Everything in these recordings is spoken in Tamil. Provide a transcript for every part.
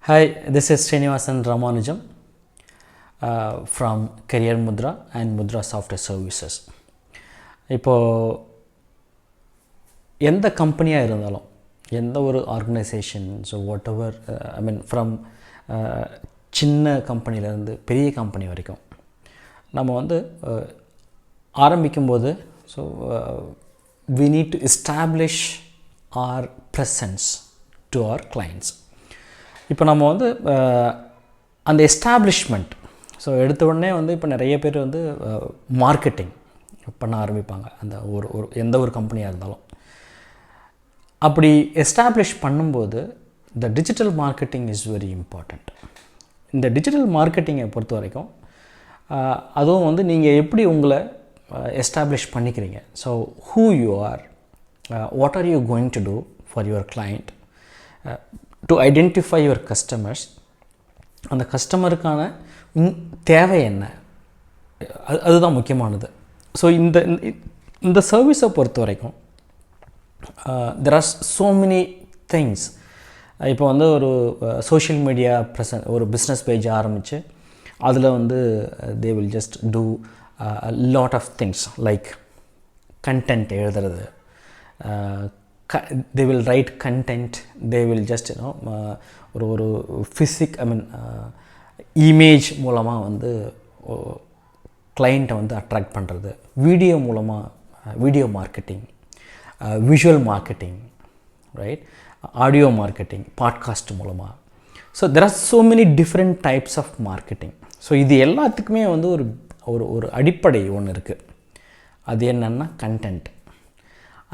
Hi, this is Srinivasan Ramanujam from Career Mudra and Mudra Software Services. இப்போது எந்த கம்பெனியாக இருந்தாலும் எந்த ஒரு organisation so what ever from சின்ன கம்பெனிலேருந்து பெரிய கம்பெனி வரைக்கும் நம்ம ஆரம்பிக்கும்போது so we need to establish our presence to our clients. இப்போ நம்ம அந்த எஸ்டாப்ளிஷ்மெண்ட் ஸோ எடுத்த உடனே இப்போ நிறைய பேர் மார்க்கெட்டிங் பண்ண ஆரம்பிப்பாங்க அந்த எந்த ஒரு கம்பெனியாக இருந்தாலும். அப்படி எஸ்டாப்ளிஷ் பண்ணும்போது இந்த digital marketing is very important. இந்த டிஜிட்டல் மார்க்கெட்டிங்கை பொறுத்த வரைக்கும் அதுவும் நீங்கள் எப்படி உங்களை எஸ்டாப்ளிஷ் பண்ணிக்கிறீங்க. So who you are, what are you going to do for your client, to identify your customers, அந்த கஸ்டமருக்கான தேவை என்ன, அதுதான் முக்கியமானது. ஸோ இந்த சர்வீஸை பொறுத்த வரைக்கும் there are so many things. இப்போ ஒரு சோஷியல் மீடியா ஒரு பிஸ்னஸ் பேஜ் ஆரம்பித்து அதில் they will just do lot of things like content எழுதுறது, they will write content, they will just ஒரு இமேஜ் மூலமாக கிளைண்ட்டை அட்ராக்ட் பண்ணுறது, வீடியோ மூலமாக video marketing, visual marketing, right, audio marketing, podcast மூலமாக. So there are so many different types of marketing. So இது எல்லாத்துக்குமே ஒரு அடிப்படை ஒன்று இருக்குது. அது என்னென்னா கண்டென்ட்.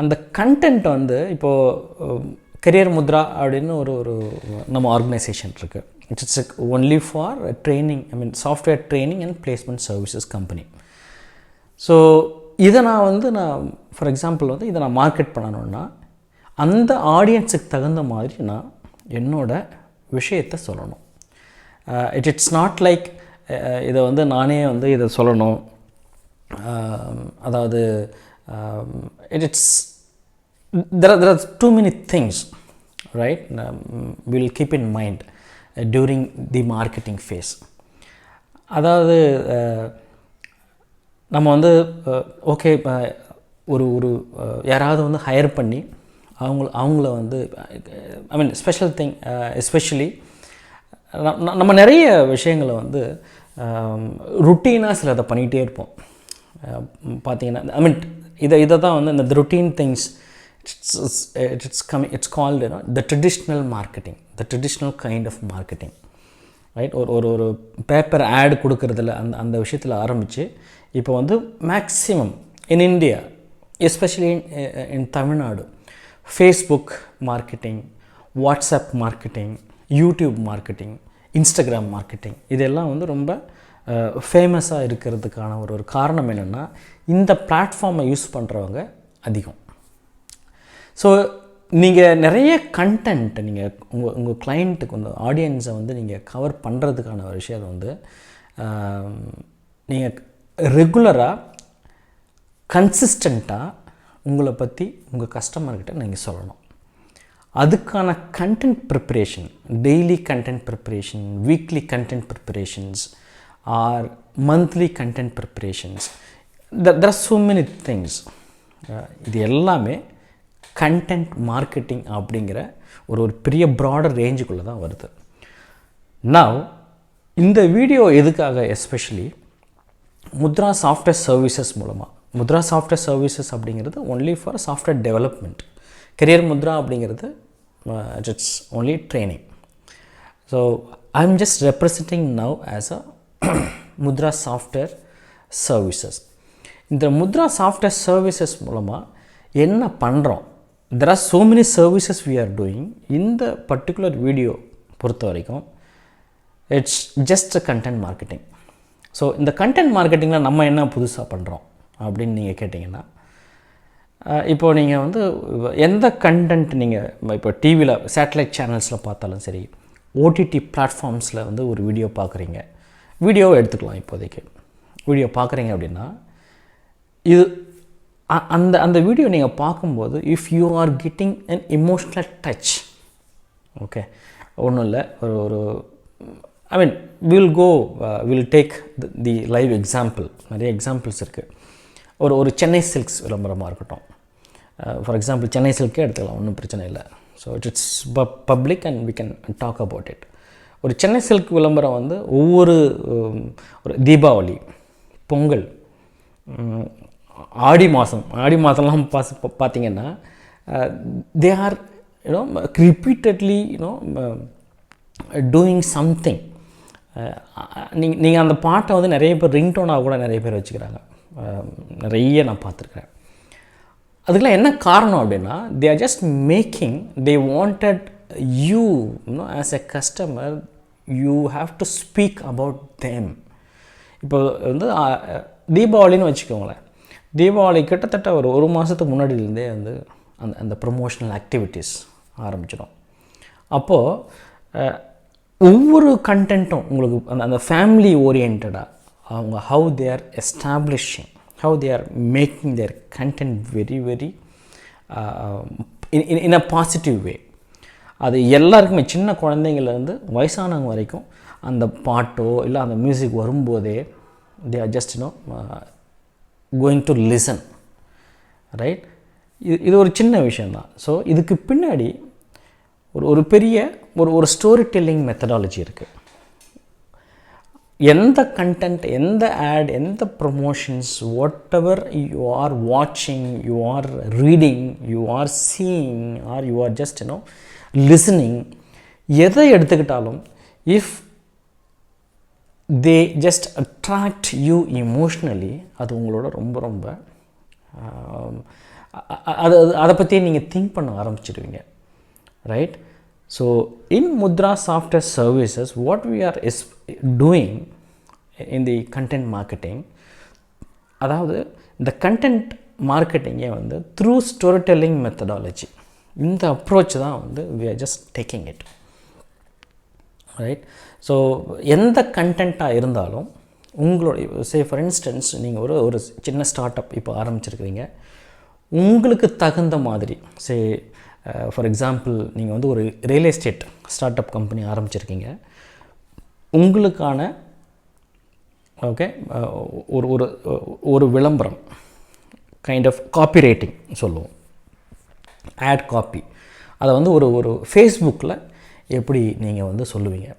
அந்த கண்டென்ட் இப்போது கரியர் முத்ரா அப்படின்னு ஒரு நம்ம ஆர்கனைசேஷன் இருக்குது. It's only for training, software training and placement services company. So இதை நான் ஃபார் எக்ஸாம்பிள் இதை நான் மார்க்கெட் பண்ணணுன்னா அந்த ஆடியன்ஸுக்கு தகுந்த மாதிரி நான் என்னோடய விஷயத்தை சொல்லணும். இட்ஸ் நாட் லைக் இதை நானே இதை சொல்லணும். அதாவது there are too many things, right? We'll keep in mind during the marketing phase. அதாவது நம்ம ஓகே ஒரு யாராவது ஹையர் பண்ணி அவங்கள ஸ்பெஷல் திங் எஸ்பெஷலி நம்ம நிறைய விஷயங்களை ருட்டீனாக சிலதை பண்ணிகிட்டே இருப்போம். பார்த்தீங்கன்னா இதை தான் இந்த routine things, it's called the traditional marketing, the traditional kind of marketing, right? ஒரு பேப்பர் ஆட் கொடுக்கறதுல அந்த விஷயத்தில் ஆரம்பித்து இப்போ maximum in India, especially in Tamil Nadu, Facebook marketing, WhatsApp marketing, YouTube marketing, Instagram marketing, இதெல்லாம் ரொம்ப ஃபேமஸாக இருக்கிறதுக்கான ஒரு காரணம் என்னென்னா இந்த பிளாட்ஃபார்மை யூஸ் பண்ணுறவங்க அதிகம். ஸோ நீங்கள் நிறைய கண்டென்ட்டை நீங்கள் உங்கள் கிளைண்ட்டுக்கு ஆடியன்ஸை நீங்கள் கவர் பண்ணுறதுக்கான ஒரு விஷயத்தை நீங்கள் ரெகுலராக கன்சிஸ்டண்ட்டாக உங்களை பற்றி உங்கள் கஸ்டமர்கிட்ட நீங்கள் சொல்லணும். அதுக்கான content preparation, daily content preparation, weekly content preparations R monthly content preparations, there are so many things. இது எல்லாமே கண்டென்ட் மார்க்கெட்டிங் அப்படிங்கிற ஒரு பெரிய ப்ராடர் ரேஞ்சுக்குள்ளே தான் வருது. நவ் இந்த வீடியோ எதுக்காக, எஸ்பெஷலி முத்ரா சாஃப்ட்வேர் சர்வீசஸ் மூலமாக. முத்ரா சாஃப்ட்வேர் சர்வீசஸ் அப்படிங்கிறது only for software development. Career Mudra அப்படிங்கிறது it's only training. So I am just representing now as a Mudra software services. இந்த முத்ரா சாஃப்ட்வேர் சர்வீசஸ் மூலமாக என்ன பண்ணுறோம்? There are so many services we are doing. இந்த பர்டிகுலர் வீடியோ பொறுத்த வரைக்கும் it's just content marketing. So இந்த கண்டென்ட் மார்க்கெட்டிங்கில் நம்ம என்ன புதுசாக பண்ணுறோம் அப்படின்னு நீங்கள் கேட்டிங்கன்னா, இப்போது நீங்கள் எந்த கண்டென்ட் நீங்கள் இப்போ டிவியில் சேட்டலைட் சேனல்ஸில் பார்த்தாலும் சரி, ஓடிடி பிளாட்ஃபார்ம்ஸில் ஒரு வீடியோ பார்க்குறீங்க, வீடியோவை எடுத்துக்கலாம். இப்போதைக்கு வீடியோ பார்க்குறீங்க அப்படின்னா இது அந்த வீடியோ நீங்கள் பார்க்கும்போது if you are getting an emotional touch, okay, ஒன்றும் இல்லை, ஒரு ஒரு I mean will take the live example. நிறைய எக்ஸாம்பிள்ஸ் இருக்குது. ஒரு சென்னை சில்க்ஸ் விளம்பரமாக இருக்கட்டும். ஃபார் எக்ஸாம்பிள் சென்னை சில்க்கே எடுத்துக்கலாம், ஒன்றும் பிரச்சனை இல்லை. So it's public and we can talk about it. ஒரு சென்னை சில்க் விளம்பரம் வந்து ஒவ்வொரு ஒரு தீபாவளி, பொங்கல், ஆடி மாதம்லாம் பார்த்திங்கன்னா they are repeatedly doing something. நீங்கள் அந்த பாட்டை வந்து நிறைய பேர் ரிங்டோனாக கூட நிறைய பேர் வச்சுக்கிறாங்க. நிறைய நான் பார்த்துருக்கேன். அதுக்கெல்லாம் என்ன காரணம் அப்படின்னா, they are just making, they wanted you as a customer, you have to speak about them. இப்போ வந்து தீபாவளின்னு வச்சுக்கோங்களேன். தீபாவளி கிட்டத்தட்ட ஒரு மாதத்துக்கு முன்னாடியிலேருந்தே வந்து அந்த ப்ரொமோஷனல் ஆக்டிவிட்டீஸ் ஆரம்பிச்சிடும். அப்போது ஒவ்வொரு கண்டென்ட்டும் உங்களுக்கு அந்த ஃபேமிலி ஓரியன்டாக அவங்க how they are establishing, how they are making their content very very in a positive way. அது எல்லாருக்குமே, சின்ன குழந்தைங்கள்லேருந்து வயசானவங்க வரைக்கும் அந்த பாட்டோ இல்லை அந்த மியூசிக் வரும்போதே they are just going to listen, right? இது ஒரு சின்ன விஷயந்தான். ஸோ இதுக்கு பின்னாடி ஒரு பெரிய ஒரு ஸ்டோரி டெல்லிங் மெத்தடாலஜி இருக்குது. எந்த கண்டென்ட், எந்த ஆட், எந்த promotions, whatever you are வாட்சிங், you are reading, you are seeing, or you are just listening, எதை எடுத்துக்கிட்டாலும் if they just attract you emotionally, அது உங்களோட ரொம்ப ரொம்ப அதை பற்றியே நீங்கள் திங்க் பண்ண ஆரம்பிச்சிடுவீங்க, right? So in Mudra software services what we are doing in the content marketing, அதாவது இந்த கண்டென்ட் மார்க்கெட்டிங்கே வந்து த்ரூ ஸ்டோரி டெல்லிங் மெத்தடாலஜி, இந்த அப்ரோச் தான் வந்து we are just taking it, right? So எந்த கண்டென்ட்டாக இருந்தாலும் உங்களுடைய, சே ஃபார் இன்ஸ்டன்ஸ் நீங்கள் ஒரு சின்ன ஸ்டார்ட் அப் இப்போ ஆரம்பிச்சிருக்கிறீங்க, உங்களுக்கு தகுந்த மாதிரி, சே ஃபார் எக்ஸாம்பிள் நீங்கள் வந்து ஒரு real estate startup company ஆரம்பிச்சிருக்கீங்க, உங்களுக்கான ஓகே ஒரு விளம்பரம், கைண்ட் ஆஃப் காப்பி ரைட்டிங் சொல்லுவோம், ஆட் காப்பி, அதை வந்து ஒரு ஃபேஸ்புக்கில் எப்படி நீங்கள் வந்து சொல்லுவீங்க,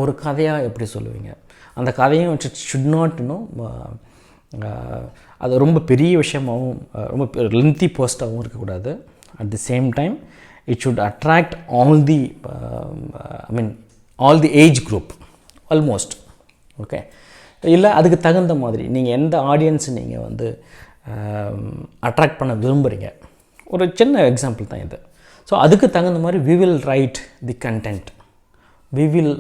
ஒரு கதையாக எப்படி சொல்லுவீங்க, அந்த கதையும் ஷுட் நாட் அது ரொம்ப பெரிய விஷயமாகவும் ரொம்ப லென்த்தி போஸ்ட்டாகவும் இருக்கக்கூடாது. At the same time it should attract all the age group almost, okay? இல்லை அதுக்கு தகுந்த மாதிரி நீங்கள் எந்த ஆடியன்ஸ் நீங்கள் வந்து அட்ராக்ட் பண்ண விரும்புகிறீங்க, ஒரு சின்ன எக்ஸாம்பிள் தான் இது. ஸோ அதுக்கு தகுந்த மாதிரி we will write the content, we will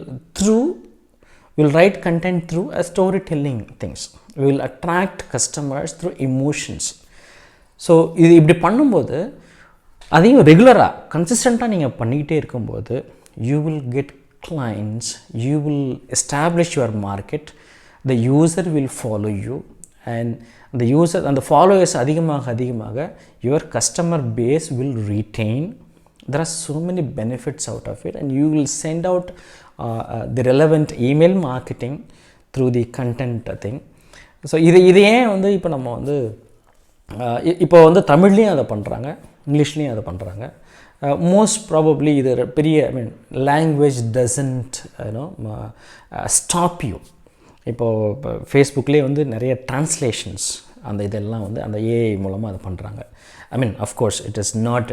write content through a storytelling things, we will attract customers through emotions. So இது இப்படி பண்ணும்போது, அதையும் ரெகுலராக கன்சிஸ்டண்ட்டாக நீங்கள் பண்ணிக்கிட்டே இருக்கும்போது, you will get clients, you will establish your market, the user will follow you, and the user and the followers அதிகமாக your customer base will retain. There are so many benefits out of it, and you will send out the relevant email marketing through the content thing. So இது ஏன் வந்து இப்போ நம்ம வந்து இப்போ வந்து தமிழ்லேயும் அதை பண்ணுறாங்க, இங்கிலீஷ்லேயும் அதை பண்ணுறாங்க. மோஸ்ட் ப்ராபப்ளி இது பெரிய லாங்குவேஜ் டசன்ட் ஸ்டாப் யூ. இப்போது ஃபேஸ்புக்லேயே வந்து நிறைய ட்ரான்ஸ்லேஷன்ஸ் அந்த இதெல்லாம் வந்து அந்த ஏஐ மூலமாக அதை பண்ணுறாங்க. அஃப்கோர்ஸ் இட் இஸ் நாட்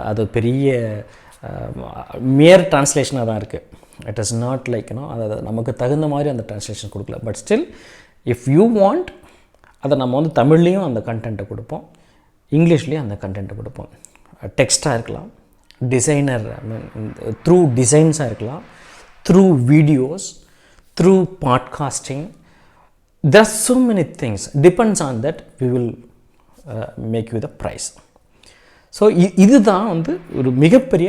அது பெரிய மியர் ட்ரான்ஸ்லேஷனாக தான் இருக்குது. இட் இஸ் நாட் லைக் அது நமக்கு தகுந்த மாதிரி அந்த ட்ரான்ஸ்லேஷன் கொடுக்கல. But still if you want, அதை நம்ம வந்து தமிழ்லேயும் அந்த கண்டென்ட்டை கொடுப்போம், இங்கிலீஷ்லேயும் அந்த கண்டென்ட்டை கொடுப்போம். டெக்ஸ்ட்டாக இருக்கலாம், டிசைனர் த்ரூ டிசைன்ஸாக இருக்கலாம், through videos, through podcasting. there are so many things, depends on that we will make you the price. So இதுதான் வந்து ஒரு மிகப்பெரிய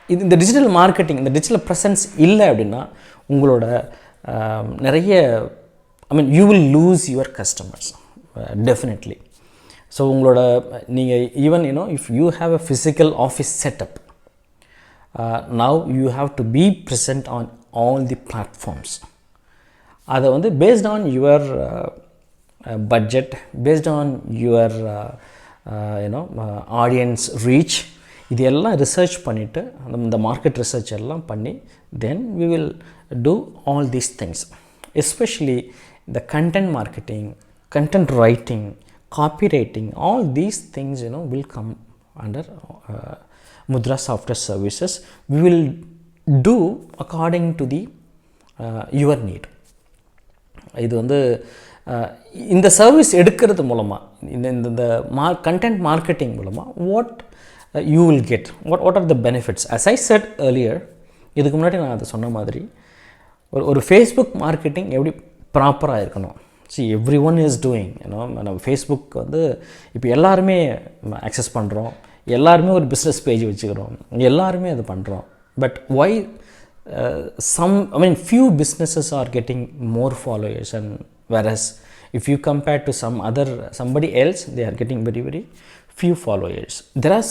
இந்த டிஜிட்டல் மார்க்கெட்டிங், இந்த டிஜிட்டல் ப்ரெசன்ஸ் இல்லை அப்படின்னா உங்களோட நிறைய you will lose your customers definitely. So உங்களோட நீங்கள் even if you have a physical office setup, now you have to be present on all the platforms. அதை வந்து based on your budget, based on your audience reach, இது எல்லாம் ரிசர்ச் பண்ணிவிட்டு இந்த மார்க்கெட் ரிசர்ச் எல்லாம் பண்ணி then we will do all these things, especially the content marketing, content writing, copywriting. All these things will come under Mudra Software Services. We will do according to the your need. இது வந்து இந்த சர்வீஸ் எடுக்கிறது மூலமாக இந்த கண்டென்ட் மார்க்கெட்டிங் மூலமாக what you will get, what are the benefits. As I said earlier, இதுக்கு முன்னாடி நான் அதை சொன்ன மாதிரி ஒரு ஃபேஸ்புக் மார்க்கெட்டிங் எப்படி ப்ராப்பராக இருக்கணும். see everyone is doing, நம்ம ஃபேஸ்புக் வந்து இப்போ எல்லாருமே ஆக்சஸ் பண்ணுறோம், எல்லாருமே ஒரு பிஸ்னஸ் பேஜ் வச்சுக்கிறோம், எல்லாருமே அது பண்ணுறோம். But why few businesses are getting more followers, and whereas if you compare to somebody else, they are getting very very few followers. There are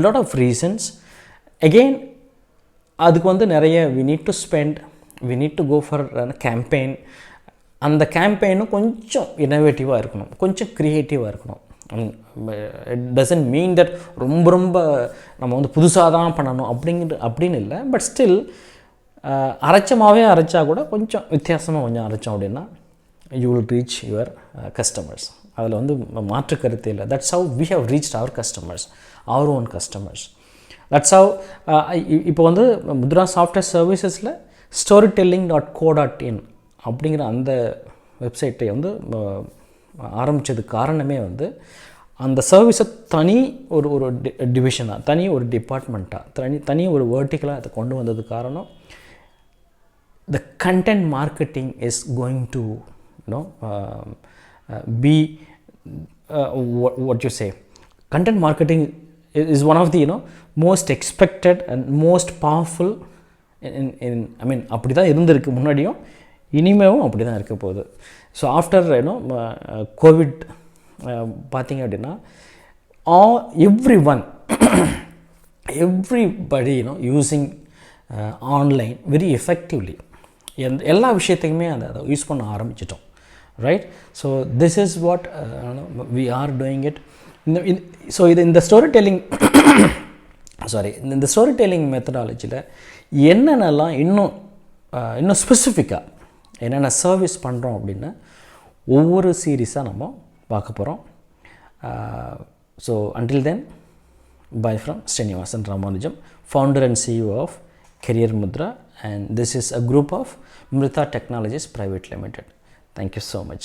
lot of reasons. Again, அதுக்கு வந்து நிறைய we need to go for a campaign. அந்த கேம்பெயினும் கொஞ்சம் இனோவேட்டிவாக இருக்கணும், கொஞ்சம் க்ரியேட்டிவாக இருக்கணும். இட் டசன்ட் மீன் தட் ரொம்ப நம்ம வந்து புதுசாக தான் பண்ணணும் அப்படின்னு இல்லை. பட் ஸ்டில் அரைச்சா கூட கொஞ்சம் வித்தியாசமாக கொஞ்சம் அரைச்சோம் அப்படின்னா you will reach your customers. அதில் வந்து மாற்று கருத்து இல்லை. That's how we have reached our customers, our own customers. That's how இப்போ வந்து முத்ரா சாஃப்ட்வேர் சர்வீசஸில் storytelling.co.in அப்படிங்கிற அந்த வெப்சைட்டை வந்து ஆரம்பித்தது காரணமே வந்து அந்த சர்வீஸை தனி ஒரு டிவிஷனாக, தனி ஒரு டிபார்ட்மெண்ட்டாக, தனி ஒரு வேர்ட்டிக்கலாக அதை கொண்டு வந்தது காரணம் the content marketing is going to be what you say, content marketing is one of the most expected and most powerful in அப்படி தான் இருந்திருக்கு முன்னாடியும், இனிமேவும் அப்படி தான் இருக்க போகுது. ஸோ ஆஃப்டர் கோவிட் பார்த்திங்க அப்படின்னா everybody using online very effectively. எல்லா விஷயத்தையுமே அதை யூஸ் பண்ண ஆரம்பிச்சிட்டோம், right? So this is what we are doing it. So இது இந்த இந்த ஸ்டோரி டெல்லிங் மெத்தடாலஜியில் என்னென்னலாம் இன்னும் ஸ்பெசிஃபிக்காக என்னென்ன சர்வீஸ் பண்ணுறோம் அப்படின்னு ஒவ்வொரு சீரீஸாக நம்ம பார்க்க போகிறோம். So until then, bye from Srinivasan Ramanujam, founder and CEO of Career Mudra, and this is a group of Mrita Technologies Private Limited. Thank you so much.